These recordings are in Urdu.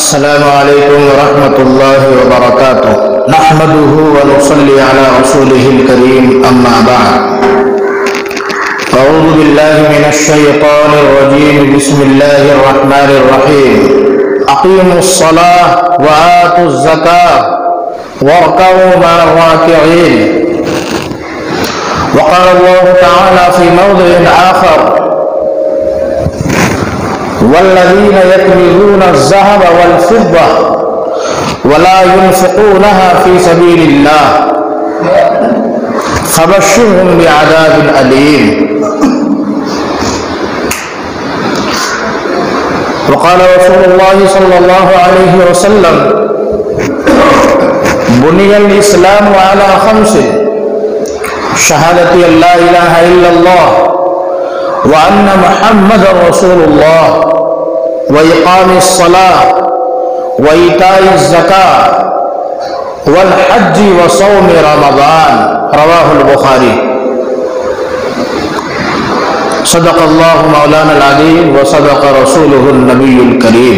السلام علیکم ورحمۃ اللہ وبرکاتہ نحمده ونصلی علی رسوله الکریم اما بعد اعوذ باللہ من الشیطان الرجیم بسم اللہ الرحمن الرحیم اقیموا الصلاة وآتوا الزکاة وارکعوا مع الراکعین وقال اللہ تعالی فی موضع آخر والذین یکنزون الذهب والفضة ولا ينفقونها في سبيل الله فبشرهم بعذاب أليم. وقال رسول الله صلى الله عليه وسلم بني الإسلام على خمس شهادة أن لا إله إلا الله وأن محمد رسول الله وإقام الصلاة وإيتاء الزكاة والحج وصوم رمضان رواه البخاری. صدق اللہ مولانا العظیم وصدق رسولہ النبی الکریم.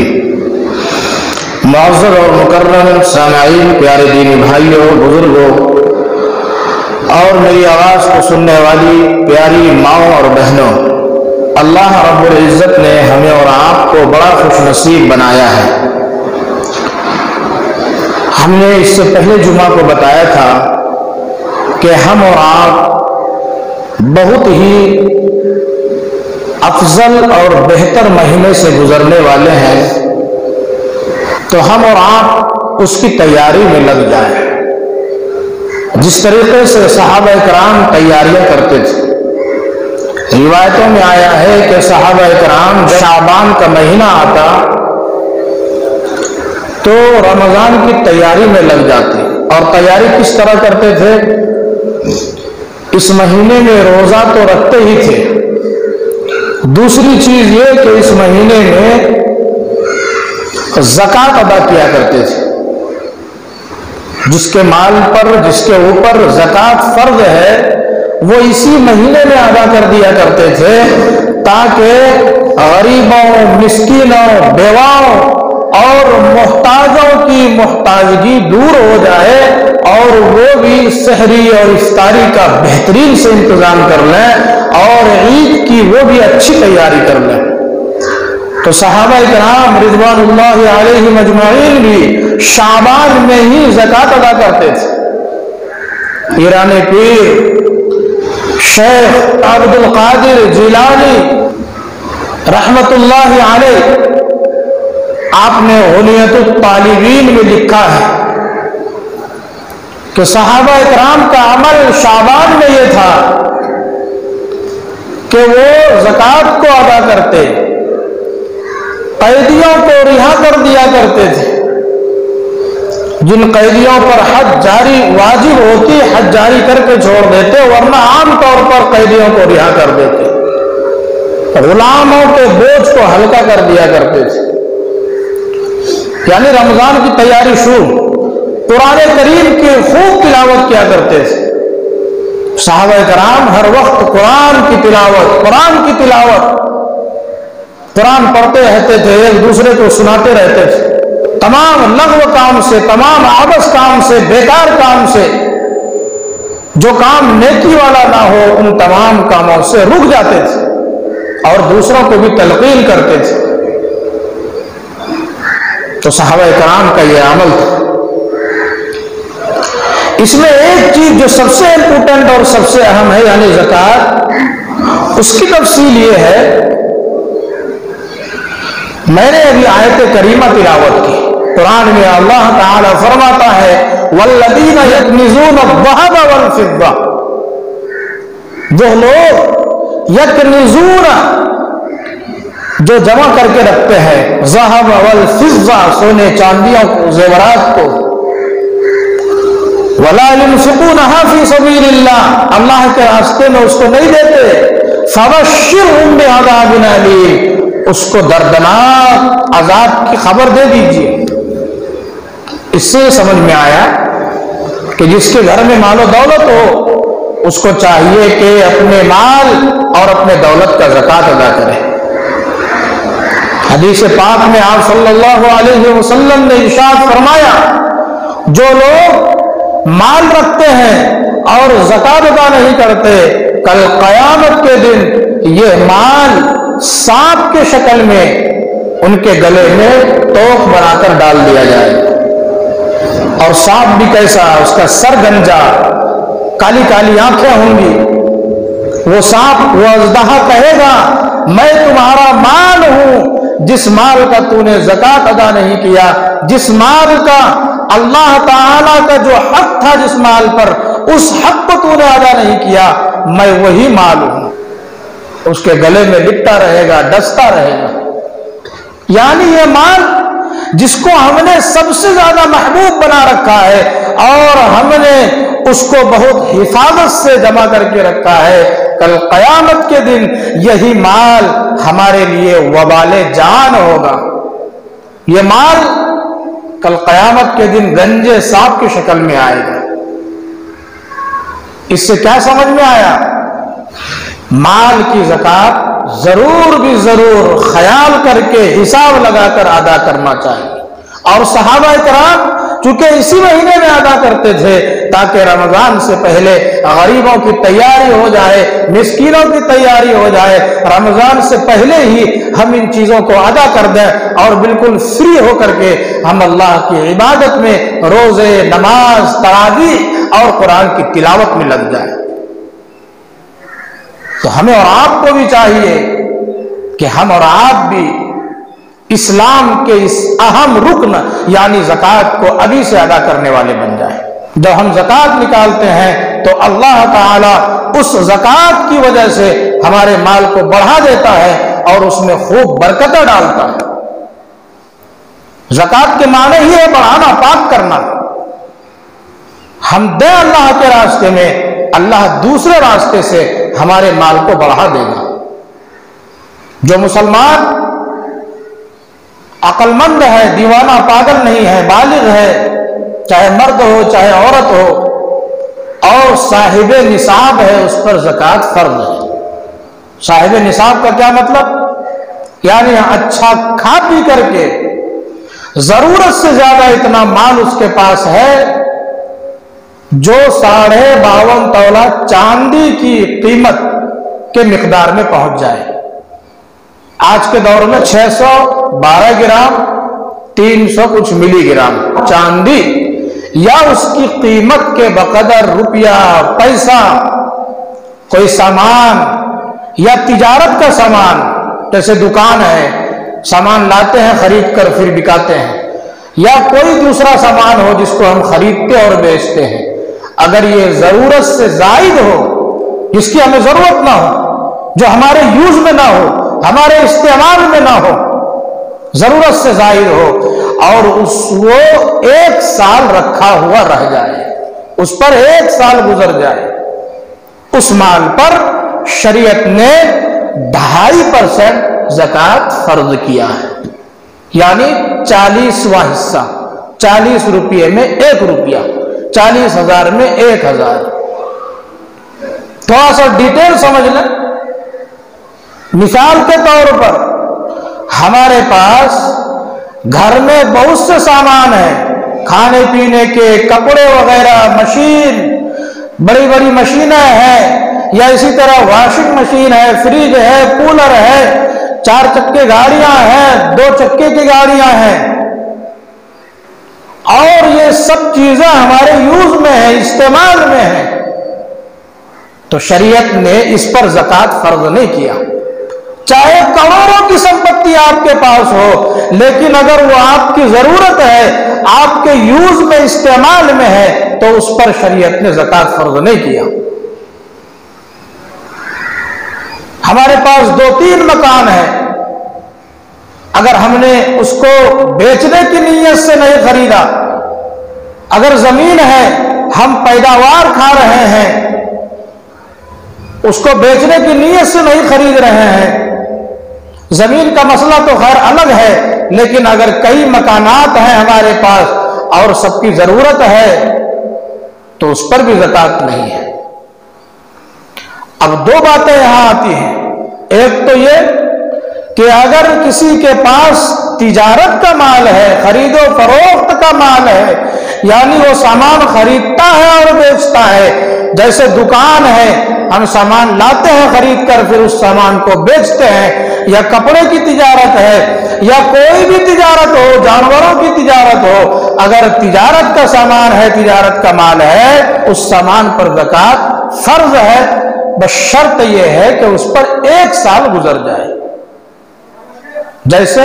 معزز اور مکرم سامعین، پیارے دینی بھائیوں، بزرگوں اور میری آواز کو سننے والی پیاری ماؤں اور بہنوں، اللہ رب العزت نے ہمیں اور آپ کو بڑا خوش نصیب بنایا ہے. ہم نے اس سے پہلے جمعہ کو بتایا تھا کہ ہم اور آپ بہت ہی افضل اور بہتر مہینے سے گزرنے والے ہیں، تو ہم اور آپ اس کی تیاری میں لگ جائیں. جس طریقے سے صحابہ کرام تیاریاں کرتے تھے، روایتوں میں آیا ہے کہ صحابہ کرام جب شعبان کا مہینہ آتا تو رمضان کی تیاری میں لگ جاتے. اور تیاری کس طرح کرتے تھے؟ اس مہینے میں روزہ تو رکھتے ہی تھے، دوسری چیز یہ کہ اس مہینے میں زکوٰۃ ادا کیا کرتے تھے. جس کے مال پر، جس کے اوپر زکوٰۃ فرض ہے، وہ اسی مہینے میں ادا کر دیا کرتے تھے تاکہ غریبوں، مسکینوں، بیواؤں اور محتاجوں کی محتاجگی دور ہو جائے اور وہ بھی سحری اور افطاری کا بہترین سے انتظام کر لیں اور عید کی وہ بھی اچھی تیاری کر لیں. تو صحابہ کرام رضوان اللہ علیہم اجمعین بھی شعبان میں ہی زکوٰۃ ادا کرتے تھے. پیران پیر شیخ عبد القادر جیلانی رحمت اللہ علیہ، آپ نے غنیت الطالبین میں لکھا ہے کہ صحابہ کرام کا عمل شعبان میں یہ تھا کہ وہ زکوٰۃ کو ادا کرتے، قیدیوں کو رہا کر دیا کرتے تھے. جن قیدیوں پر حج جاری واجب ہوتی، حج جاری کر کے چھوڑ دیتے، ورنہ عام طور پر قیدیوں کو رہا کر دیتے. غلاموں کے بوجھ کو ہلکا کر دیا کرتے تھے. یعنی رمضان کی تیاری شروع، قرآن کریم کی خوب تلاوت کیا کرتے تھے. صحابہ کرام ہر وقت قرآن کی تلاوت، قرآن کی تلاوت، قرآن پڑھتے رہتے تھے، ایک دوسرے کو سناتے رہتے تھے. تمام لغو کام سے، تمام عبث کام سے، بیکار کام سے، جو کام نیکی والا نہ ہو ان تمام کاموں سے رک جاتے تھے اور دوسروں کو بھی تلقین کرتے تھے. تو صحابہ کرام کا یہ عمل تھا. اس میں ایک چیز جو سب سے امپورٹنٹ اور سب سے اہم ہے، یعنی زکوٰۃ، اس کی تفصیل یہ ہے. میں نے ابھی آیت کریمہ تلاوت کی. قرآن میں اللہ تعالی فرماتا ہے والذین یکنزون الذہب والفضہ، وہ لوگ یکنزون جو جمع کر کے رکھتے ہیں، ذہب والفضہ سونے چاندیوں کو، زیورات کو، ولا ينفقونها فی سبیل اللہ، اللہ کے راستے میں اس کو نہیں دیتے، فبشرهم بعذاب الیم، اس کو دردناک عذاب کی خبر دے دیجیے. اس سے سمجھ میں آیا کہ جس کے گھر میں مال و دولت ہو اس کو چاہیے کہ اپنے مال اور اپنے دولت کا زکوٰۃ ادا کرے. حدیث پاک میں آپ صلی اللہ علیہ وسلم نے ارشاد فرمایا، جو لوگ مال رکھتے ہیں اور زکات ادا نہیں کرتے، کل قیامت کے دن یہ مال سانپ کے شکل میں ان کے گلے میں توق بنا کر ڈال دیا جائے، اور سانپ بھی کیسا، اس کا سر گنجا، کالی کالی آنکھیں ہوں گی۔ وہ سانپ، وہ اژدہا کہے گا، میں تمہارا مال ہوں، جس مال کا تو نے زکات ادا نہیں کیا، جس مال کا اللہ تعالیٰ کا جو حق تھا جس مال پر، اس حق کو تو نے ادا نہیں کیا، میں وہی مال ہوں۔ اس کے گلے میں لپٹا رہے گا، ڈستا رہے گا۔ یعنی یہ مال جس کو ہم نے سب سے زیادہ محبوب بنا رکھا ہے اور ہم نے اس کو بہت حفاظت سے جمع کر کے رکھا ہے، کل قیامت کے دن یہی مال ہمارے لیے وبال جان ہوگا۔ یہ مال کل قیامت کے دن گنجے سانپ کی شکل میں آئے گا۔ اس سے کیا سمجھ میں آیا؟ مال کی زکات ضرور بھی ضرور خیال کر کے حساب لگا کر ادا کرنا چاہیے، اور صحابہ کرام چونکہ اسی مہینے میں ادا کرتے تھے تاکہ رمضان سے پہلے غریبوں کی تیاری ہو جائے، مسکینوں کی تیاری ہو جائے، رمضان سے پہلے ہی ہم ان چیزوں کو ادا کر دیں اور بالکل فری ہو کر کے ہم اللہ کی عبادت میں، روزے، نماز، تراویح اور قرآن کی تلاوت میں لگ جائیں۔ تو ہمیں اور آپ کو بھی چاہیے کہ ہم اور آپ بھی اسلام کے اس اہم رکن یعنی زکوٰۃ کو ابھی سے ادا کرنے والے بن جائیں۔ جب ہم زکوٰۃ نکالتے ہیں تو اللہ تعالیٰ اس زکوٰۃ کی وجہ سے ہمارے مال کو بڑھا دیتا ہے اور اس میں خوب برکتیں ڈالتا ہے۔ زکوٰۃ کے معنی ہی ہے بڑھانا، پاک کرنا۔ ہم دیں اللہ کے راستے میں، اللہ دوسرے راستے سے ہمارے مال کو بڑھا دے گا۔ جو مسلمان عقل مند ہے، دیوانہ پاگل نہیں ہے، بالغ ہے، چاہے مرد ہو چاہے عورت ہو، اور صاحب نصاب ہے، اس پر زکوٰۃ فرض ہے۔ صاحب نصاب کا کیا مطلب؟ یعنی اچھا کھا پی کر کے ضرورت سے زیادہ اتنا مال اس کے پاس ہے جو 52.5 تولہ چاندی کی قیمت کے مقدار میں پہنچ جائے۔ آج کے دور میں 612 گرام 300 کچھ ملی گرام چاندی یا اس کی قیمت کے بقدر روپیہ، پیسہ، کوئی سامان یا تجارت کا سامان، جیسے دکان ہے، سامان لاتے ہیں خرید کر پھر بکاتے ہیں، یا کوئی دوسرا سامان ہو جس کو ہم خریدتے اور بیچتے ہیں، اگر یہ ضرورت سے زائد ہو، جس کی ہمیں ضرورت نہ ہو، جو ہمارے یوز میں نہ ہو، ہمارے استعمال میں نہ ہو، ضرورت سے زائد ہو، اور وہ 1 سال رکھا ہوا رہ جائے، اس پر 1 سال گزر جائے، اس مال پر شریعت نے 2.5% زکوٰۃ فرض کیا ہے، یعنی 40واں حصہ، 40 روپئے میں 1 روپیہ، 40,000 میں 1,000۔ تھوڑا سا ڈیٹیل سمجھ لیں۔ مثال کے طور پر ہمارے پاس گھر میں بہت سے سامان ہیں، کھانے پینے کے، کپڑے وغیرہ، مشین، بڑی بڑی مشینیں ہیں، یا اسی طرح واشنگ مشین ہے، فریج ہے، کولر ہے، 4 چکے گاڑیاں ہیں، 2 چکے کی گاڑیاں ہیں، اور یہ سب چیزیں ہمارے یوز میں ہیں، استعمال میں ہیں، تو شریعت نے اس پر زکوٰۃ فرض نہیں کیا۔ چاہے کروڑوں کی سمپتی آپ کے پاس ہو، لیکن اگر وہ آپ کی ضرورت ہے، آپ کے یوز میں، استعمال میں ہے، تو اس پر شریعت نے زکوٰۃ فرض نہیں کیا۔ ہمارے پاس 2-3 مکان ہیں، اگر ہم نے اس کو بیچنے کی نیت سے نہیں خریدا، اگر زمین ہے، ہم پیداوار کھا رہے ہیں، اس کو بیچنے کی نیت سے نہیں خرید رہے ہیں، زمین کا مسئلہ تو خیر الگ ہے، لیکن اگر کئی مکانات ہیں ہمارے پاس اور سب کی ضرورت ہے تو اس پر بھی زکوٰۃ نہیں ہے۔ اب 2 باتیں یہاں آتی ہیں، ایک تو یہ کہ اگر کسی کے پاس تجارت کا مال ہے، خرید و فروخت کا مال ہے، یعنی وہ سامان خریدتا ہے اور بیچتا ہے، جیسے دکان ہے، ہم سامان لاتے ہیں خرید کر پھر اس سامان کو بیچتے ہیں، یا کپڑے کی تجارت ہے یا کوئی بھی تجارت ہو، جانوروں کی تجارت ہو، اگر تجارت کا سامان ہے، تجارت کا مال ہے، اس سامان پر زکوٰۃ فرض ہے، بس شرط یہ ہے کہ اس پر 1 سال گزر جائے۔ جیسے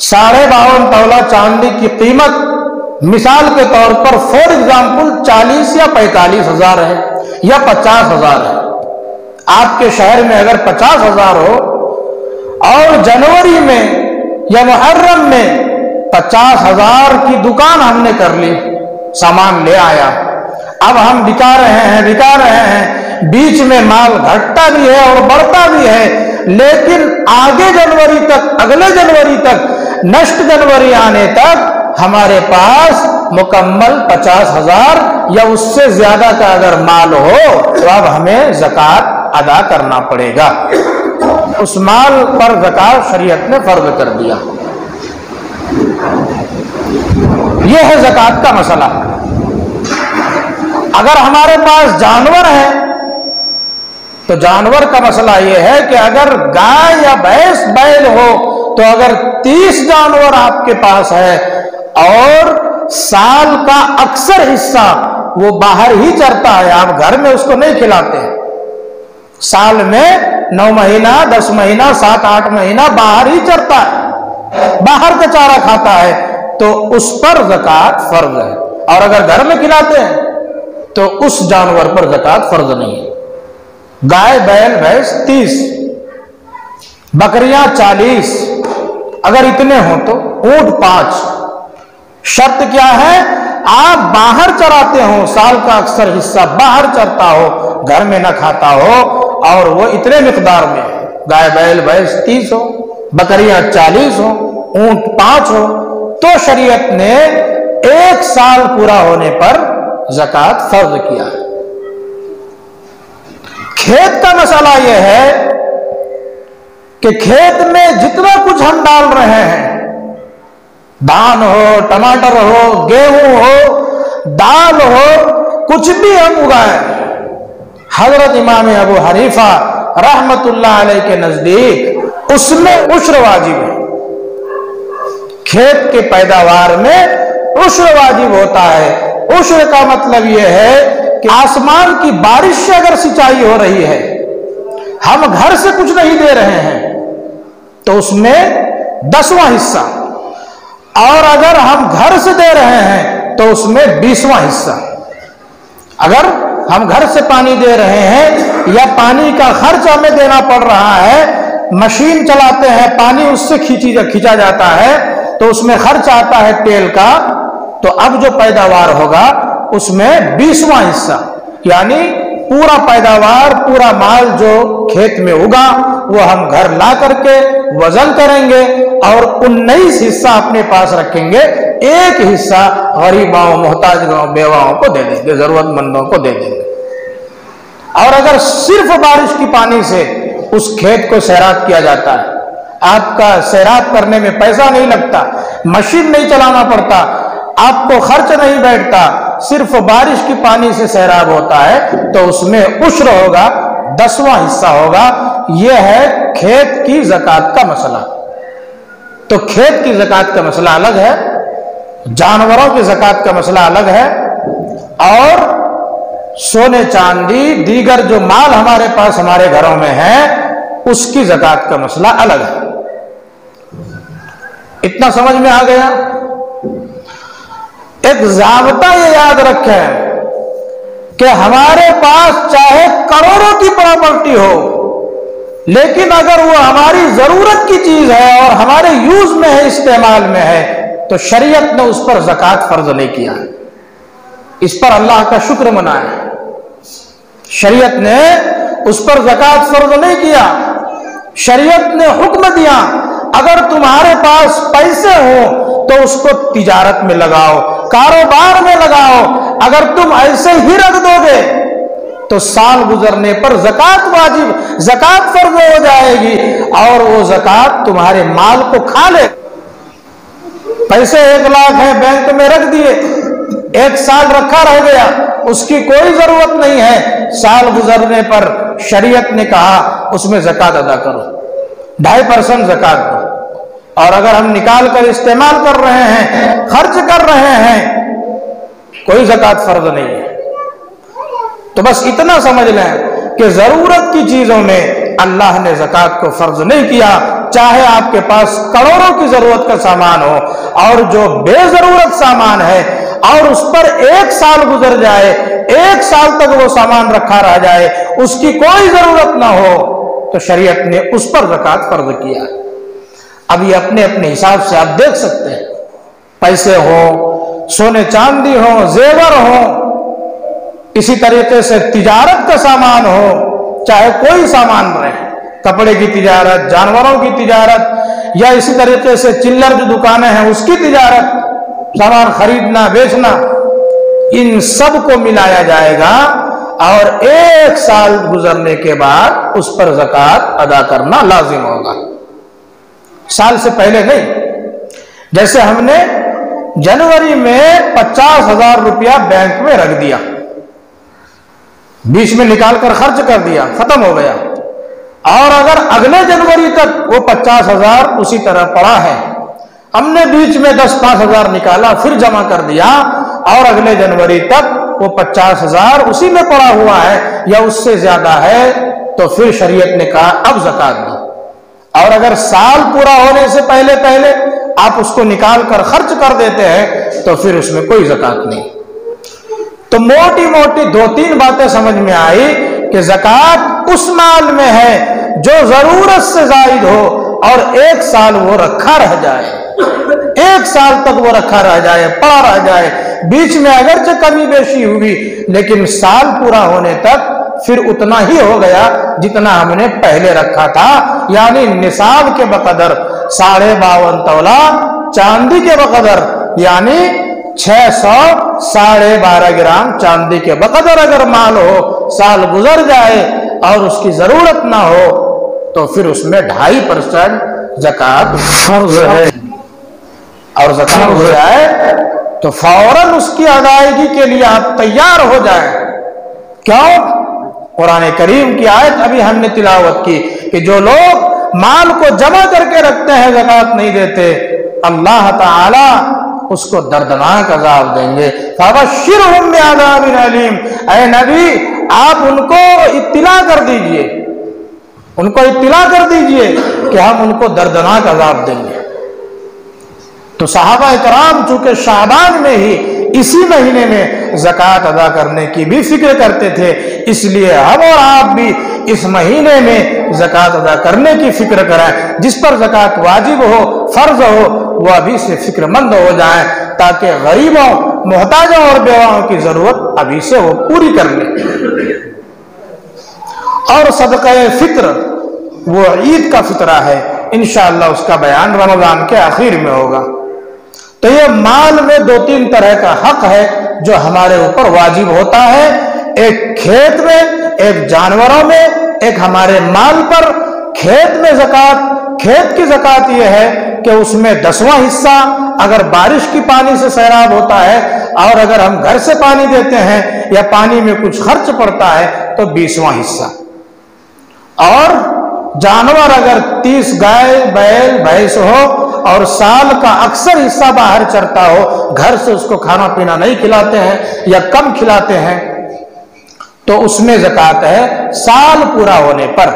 52.5 تولہ چاندی کی قیمت مثال کے طور پر فور ایگزامپل 40 یا 45 ہزار ہے یا 50 ہزار ہے۔ آپ کے شہر میں اگر 50 ہزار ہو اور جنوری میں یا محرم میں 50 ہزار کی دکان ہم نے کر لی، سامان لے آیا، اب ہم بکا رہے ہیں، بیچ میں مال گھٹتا بھی ہے اور بڑھتا بھی ہے، لیکن آگے جنوری تک، اگلے جنوری تک، نیکسٹ جنوری آنے تک ہمارے پاس مکمل 50 ہزار یا اس سے زیادہ کا اگر مال ہو تو اب ہمیں زکوٰۃ ادا کرنا پڑے گا۔ اس مال پر زکوٰۃ شریعت نے فرض کر دیا۔ یہ ہے زکوٰۃ کا مسئلہ۔ اگر ہمارے پاس جانور ہے تو جانور کا مسئلہ یہ ہے کہ اگر گائے یا بھینس بیل ہو تو اگر 30 جانور آپ کے پاس ہے اور سال کا اکثر حصہ وہ باہر ہی چرتا ہے، آپ گھر میں اس کو نہیں کھلاتے، سال میں 9 مہینہ 10 مہینہ 7-8 مہینہ باہر ہی چرتا ہے، باہر کا چارہ کھاتا ہے، تو اس پر زکوٰۃ فرض ہے۔ اور اگر گھر میں کھلاتے ہیں تو اس جانور پر زکوٰۃ فرض نہیں ہے۔ گائے بیل بھینس 30، بکریاں 40، اگر اتنے ہوں تو اونٹ 5۔ شرط کیا ہے؟ آپ باہر چراتے ہو، سال کا اکثر حصہ باہر چرتا ہو، گھر میں نہ کھاتا ہو، اور وہ اتنے مقدار میں، گائے بیل بھینس 30 ہو، بکریاں 40 ہو، اونٹ 5 ہو، تو شریعت نے 1 سال پورا ہونے پر زکوٰۃ فرض کیا ہے۔ کھیت کا مسئلہ یہ ہے کہ کھیت میں جتنا کچھ ہم ڈال رہے ہیں، دھان ہو، ٹماٹر ہو، گیہوں ہو، دال ہو، کچھ بھی ہم اگائیں، حضرت امام ابو حنیفہ رحمت اللہ علیہ کے نزدیک اس میں عشر واجب ہے۔ کھیت کے پیداوار میں عشر واجب ہوتا ہے۔ عشر کا مطلب یہ ہے کہ آسمان کی بارش سے اگر سینچائی ہو رہی ہے، ہم گھر سے کچھ نہیں دے رہے ہیں تو اس میں 10واں حصہ، اور اگر ہم گھر سے دے رہے ہیں تو اس میں 20واں حصہ۔ اگر ہم گھر سے پانی دے رہے ہیں یا پانی کا خرچ ہمیں دینا پڑ رہا ہے، مشین چلاتے ہیں، پانی اس سے کھینچا جاتا ہے تو اس میں خرچ آتا ہے تیل کا، تو اب جو پیداوار ہوگا اس میں 20واں حصہ، یعنی پورا پیداوار، پورا مال جو کھیت میں اگا وہ ہم گھر لا کر کے وزن کریں گے اور 19 حصہ اپنے پاس رکھیں گے، 1 حصہ غریبوں، محتاجوں، بیواؤں کو دے دیں گے، ضرورت مندوں کو دے دیں گے۔ اور اگر صرف بارش کی پانی سے اس کھیت کو سیراب کیا جاتا ہے، آپ کا سیراب کرنے میں پیسہ نہیں لگتا، مشین نہیں چلانا پڑتا، آپ کو خرچ نہیں بیٹھتا، صرف بارش کی پانی سے سیراب ہوتا ہے، تو اس میں عشر ہوگا، 10واں حصہ ہوگا۔ یہ ہے کھیت کی زکوٰۃ کا مسئلہ۔ تو کھیت کی زکوٰۃ کا مسئلہ الگ ہے، جانوروں کی زکوٰۃ کا مسئلہ الگ ہے، اور سونے چاندی دیگر جو مال ہمارے پاس ہمارے گھروں میں ہے اس کی زکوٰۃ کا مسئلہ الگ ہے۔ اتنا سمجھ میں آ گیا؟ ایک ضابطہ یہ یاد رکھیں کہ ہمارے پاس چاہے کروڑوں کی پراپرٹی ہو، لیکن اگر وہ ہماری ضرورت کی چیز ہے اور ہمارے یوز میں ہے، استعمال میں ہے، تو شریعت نے اس پر زکوٰۃ فرض نہیں کیا۔ اس پر اللہ کا شکر منائیں، شریعت نے اس پر زکوٰۃ فرض نہیں کیا۔ شریعت نے حکم دیا اگر تمہارے پاس پیسے ہوں تو اس کو تجارت میں لگاؤ، کاروبار میں لگاؤ، اگر تم ایسے ہی رکھ دو گے تو سال گزرنے پر زکات واجب، زکات فرض ہو جائے گی، اور وہ زکات تمہارے مال کو کھا لے۔ پیسے 1 لاکھ ہیں، بینک میں رکھ دیے، 1 سال رکھا رہ گیا، اس کی کوئی ضرورت نہیں ہے، سال گزرنے پر شریعت نے کہا اس میں زکات ادا کرو، 2.5% زکات دو۔ اور اگر ہم نکال کر استعمال کر رہے ہیں، خرچ کر رہے ہیں، کوئی زکات فرض نہیں ہے۔ تو بس اتنا سمجھ لیں کہ ضرورت کی چیزوں میں اللہ نے زکات کو فرض نہیں کیا، چاہے آپ کے پاس کروڑوں کی ضرورت کا سامان ہو، اور جو بے ضرورت سامان ہے اور اس پر 1 سال گزر جائے، 1 سال تک وہ سامان رکھا رہ جائے، اس کی کوئی ضرورت نہ ہو، تو شریعت نے اس پر زکات فرض کیا۔ اب یہ اپنے اپنے حساب سے آپ دیکھ سکتے ہیں، پیسے ہوں، سونے چاندی ہوں، زیور ہوں، اسی طریقے سے تجارت کا سامان ہو، چاہے کوئی سامان رہے، کپڑے کی تجارت، جانوروں کی تجارت، یا اسی طریقے سے چلر جو دکانیں ہیں اس کی تجارت، سامان خریدنا بیچنا، ان سب کو ملایا جائے گا، اور 1 سال گزرنے کے بعد اس پر زکات ادا کرنا لازم ہوگا، سال سے پہلے نہیں۔ جیسے ہم نے جنوری میں 50,000 روپیہ بینک میں رکھ دیا، بیچ میں نکال کر خرچ کر دیا، ختم ہو گیا، اور اگر اگلے جنوری تک وہ 50,000 اسی طرح پڑا ہے، ہم نے بیچ میں 10-5,000 نکالا پھر جمع کر دیا، اور اگلے جنوری تک وہ 50,000 اسی میں پڑا ہوا ہے یا اس سے زیادہ ہے، تو پھر شریعت نے کہا اب زکات دو۔ اور اگر سال پورا ہونے سے پہلے آپ اس کو نکال کر خرچ کر دیتے ہیں تو پھر اس میں کوئی زکات نہیں۔ تو موٹی موٹی 2-3 باتیں سمجھ میں آئی کہ زکات اس مال میں ہے جو ضرورت سے زائد ہو اور 1 سال وہ رکھا رہ جائے، 1 سال تک وہ رکھا رہ جائے، پڑا رہ جائے، بیچ میں اگرچہ کمی بیشی ہوئی لیکن سال پورا ہونے تک پھر اتنا ہی ہو گیا جتنا ہم نے پہلے رکھا تھا، یعنی نصاب کے بقدر 52.5 تولہ، چاندی کے بقدر یعنی 612.5 گرام چاندی کے بقدر اگر مال ہو، سال گزر جائے اور اس کی ضرورت نہ ہو تو پھر اس میں 2.5% زکات فرض ہے، اور زکات ہو جائے تو فوراً اس کی ادائیگی کے لیے آپ تیار ہو جائیں۔ کیوں؟ قرآن کریم کی آیت ابھی ہم نے تلاوت کی کہ جو لوگ مال کو جمع کر کے رکھتے ہیں زکات نہیں دیتے، اللہ تعالی اس کو دردناک عذاب دیں گے۔ فَبَشِّرْهُمْ بِعَذَابٍ أَلِيمٍ، اے نبی آپ ان کو اطلاع کر دیجئے، ان کو اطلاع کر دیجئے کہ ہم ان کو دردناک عذاب دیں گے۔ تو صحابہ کرام چونکہ شعبان میں ہی اسی مہینے میں زکات ادا کرنے کی بھی فکر کرتے تھے، اس لیے ہم اور آپ بھی اس مہینے میں زکات ادا کرنے کی فکر کریں، جس پر زکات واجب ہو، فرض ہو، وہ ابھی سے فکر مند ہو جائیں تاکہ غریبوں، محتاجوں اور بیواؤں کی ضرورت ابھی سے وہ پوری کر لیں۔ اور صدقہ فطر وہ عید کا فطرہ ہے، انشاءاللہ اس کا بیان رمضان کے آخر میں ہوگا۔ تو یہ مال میں 2-3 طرح کا حق ہے جو ہمارے اوپر واجب ہوتا ہے، ایک کھیت میں، ایک جانوروں میں، ایک ہمارے مال پر۔ کھیت میں زکات، کھیت کی زکات یہ ہے کہ اس میں 10واں حصہ اگر بارش کی پانی سے سیراب ہوتا ہے، اور اگر ہم گھر سے پانی دیتے ہیں یا پانی میں کچھ خرچ پڑتا ہے تو 20واں حصہ۔ اور جانور اگر 30 گائے، بیل، بھینس ہو اور سال کا اکثر حصہ باہر چرتا ہو، گھر سے اس کو کھانا پینا نہیں کھلاتے ہیں یا کم کھلاتے ہیں، تو اس میں زکات ہے سال پورا ہونے پر۔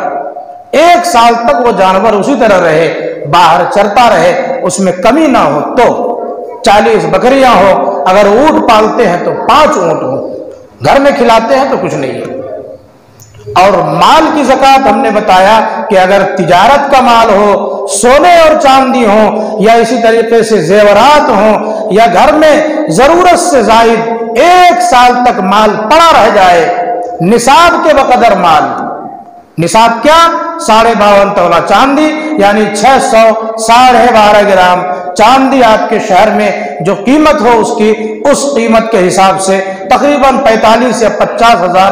1 سال تک وہ جانور اسی طرح رہے، باہر چرتا رہے، اس میں کمی نہ ہو تو 40 بکریاں ہو، اگر اونٹ پالتے ہیں تو 5 اونٹ ہو، گھر میں کھلاتے ہیں تو کچھ نہیں ہے۔ اور مال کی زکات ہم نے بتایا کہ اگر تجارت کا مال ہو، سونے اور چاندی ہو، یا اسی طریقے سے زیورات ہوں، یا گھر میں ضرورت سے زائد 1 سال تک مال پڑا رہ جائے، نصاب کے بقدر مال۔ نصاب کیا؟ 52.5 تولہ چاندی، یعنی 612.5 گرام چاندی آپ کے شہر میں جو قیمت ہو اس کی، اس قیمت کے حساب سے تقریباً 45 یا 50 ہزار